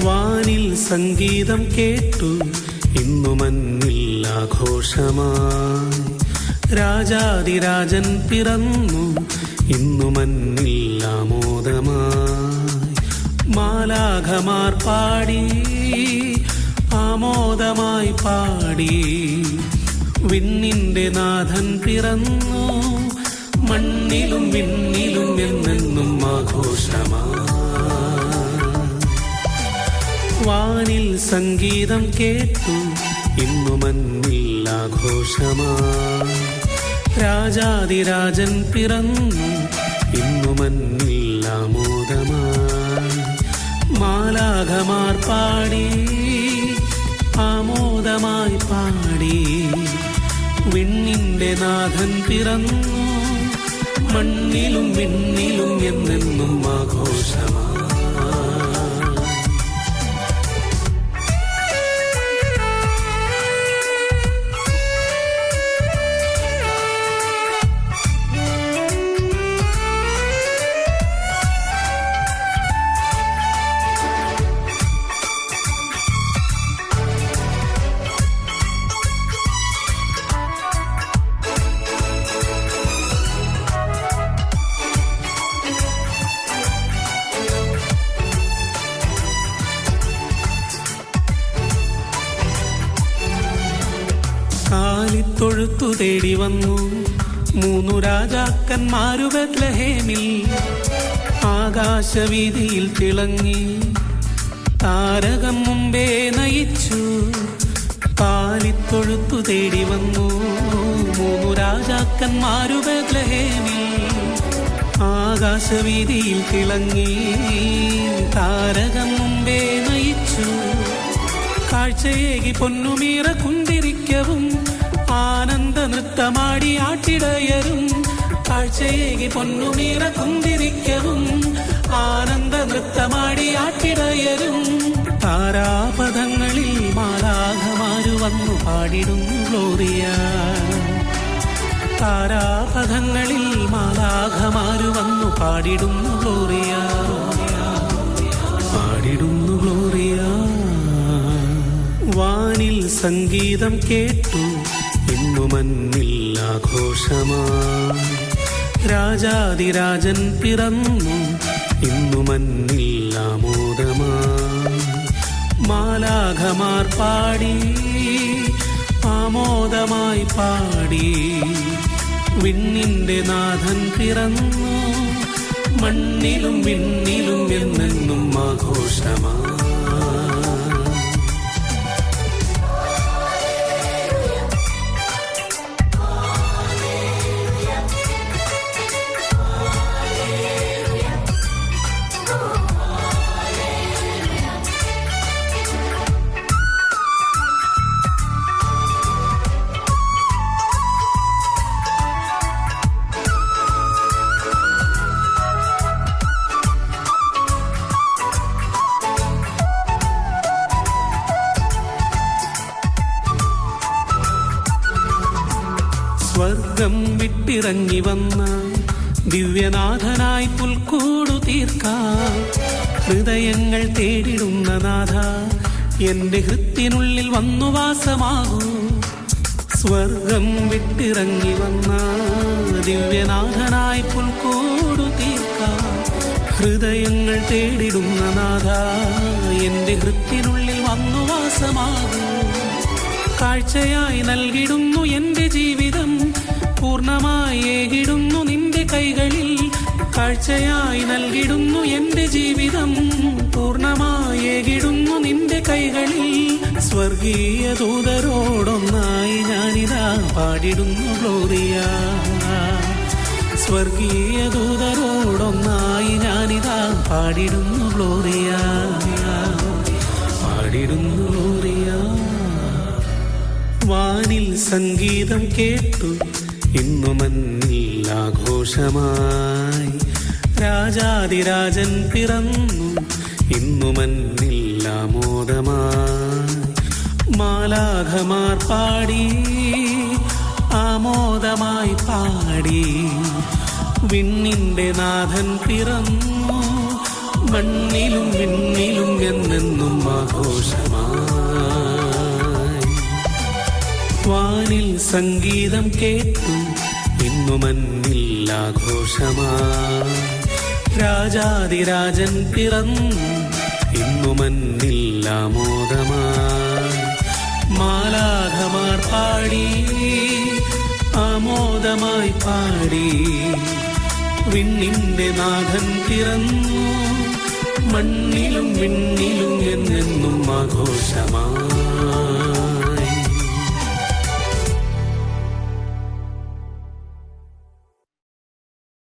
വാനിൽ സംഗീതം കേട്ടു ഇന്നു മഞ്ഞിൽ ആഘോഷമായി. രാജാതിരാജൻ പിറന്നു ഇന്നു മഞ്ഞിൽ ആമോദമായി. മാലാഖമാർ പാടി ആമോദമായി പാടി. വിണ്ണിന്റെ നാഥൻ പിറന്നു മണ്ണിലും വിണ്ണിലും എന്നെന്നും ആഘോഷമായി. വാനിൽ സംഗീതം കേട്ടു ഇന്നു മഞ്ഞിൽ ആഘോഷമായി. രാജാതിരാജൻ പിറന്നു ഇന്നു മഞ്ഞിൽ ആമോദമായി. മാലാഖമാർ പാടി ആമോദമായി പാടി. വിണ്ണിന്റെ നാഥൻ പിറന്നു മണ്ണിലും വിണ്ണിലും എന്നെന്നും ആഘോഷമായി. കാലിത്തൊഴുത്തു തേടി വന്നു മൂന്നു രാജാക്കന്മാരു ബത്ലഹേമിൽ. ആകാശവീതിയിൽ തിളങ്ങി താരകം മുമ്പേ നയിച്ചു. കാലിത്തൊഴുത്തു തേടി വന്നു മൂന്നു രാജാക്കന്മാരു ബത്ലഹേമിൽ. ആകാശവീതിയിൽ തിളങ്ങി താരകം മുമ്പേ നയിച്ചു. കാഴ്ചയേകി പൊന്നുമീറ കുന്തിരിക്കവും ആനന്ദ നൃത്തമാടി ആട്ടിടയരും. കാഴ്ചയേകി പൊന്നുമീറ കുന്തിരിക്കവും ആനന്ദ നൃത്തമാടി ആട്ടിടയരും. താരാപഥങ്ങളിൽ മാലാഖമാരു വന്നു പാടിടുന്നു ഗ്ലോറിയ. താരാപഥങ്ങളിൽ മാലാഖമാരു വന്നു പാടിടുന്നു ഗ്ലോറിയ. പാടിടുന്നു ഗ്ലോറിയ. വാനിൽ സംഗീതം കേട്ടു ഇന്നു മഞ്ഞിൽ ആഘോഷമായി. രാജാതിരാജൻ പിറന്നു ഇന്നു മഞ്ഞിൽ ആമോദമായി. മാലാഖമാർ പാടി ആമോദമായി പാടി. വിണ്ണിന്റെ നാഥൻ പിറന്നു മണ്ണിലും വിണ്ണിലും എന്നെന്നും ആഘോഷമായി. സ്വർഗം വിട്ടിറങ്ങി വന്ന ദിവ്യനാഥനായി പുൽക്കൂടു തീർക്കാൻ. ഹൃദയങ്ങൾ തേടിടുന്ന നാഥ എന്റെ ഹൃത്തിനുള്ളിൽ വന്നു വാസമാകൂ. സ്വർഗം വിട്ടിറങ്ങി വന്ന ദിവ്യനാഥനായി പുൽക്കൂടു തീർക്കാൻ. ഹൃദയങ്ങൾ തേടിടുന്ന നാഥ എന്റെ ഹൃത്തിനുള്ളിൽ വന്നു വാസമാകൂ. കാഴ്ചയായി നൽകിടുന്നു എന്റെ ജീവിതം പൂർണ്ണമായി ഏകിടുന്നു നിന്റെ കൈകളിൽ. കാഴ്ചയായി നൽകിടുന്നു എന്റെ ജീവിതം പൂർണ്ണമായി ഏകിടുന്നു നിന്റെ കൈകളിൽ. സ്വർഗീയ ദൂതരോടൊന്നായി ഞാനിതാ പാടിടുന്നു ഗ്ലോറിയ. സ്വർഗീയ ദൂതരോടൊന്നായി ഞാനിതാ പാടിടുന്നു ഗ്ലോറിയ. പാടിടുന്നു ഗ്ലോറിയ. വാനിൽ സംഗീതം കേട്ടു ഇന്നു മഞ്ഞിൽ ആഘോഷമായി. രാജാതിരാജൻ പിറന്നു ഇന്നു മഞ്ഞിൽ ആമോദമായി. മാലാഖമാർ പാടി ആമോദമായി പാടി. വിണ്ണിന്റെ നാഥൻ പിറന്നു മണ്ണിലും വിണ്ണിലും എന്നെന്നും ആഘോഷമായി. വാനിൽ സംഗീതം കേട്ടു ഇന്നു മന്നിൽ ആഘോഷമായി. രാജാതിരാജൻ പിറന്നു ഇന്നു മന്നിൽ ആമോദമായി. മാലാഖമാർ പാടി ആമോദമായി പാടി. വിണ്ണിന്റെ നാഥൻ പിറന്നു മണ്ണിലും വിണ്ണിലും എന്നെന്നും ആഘോഷമായി.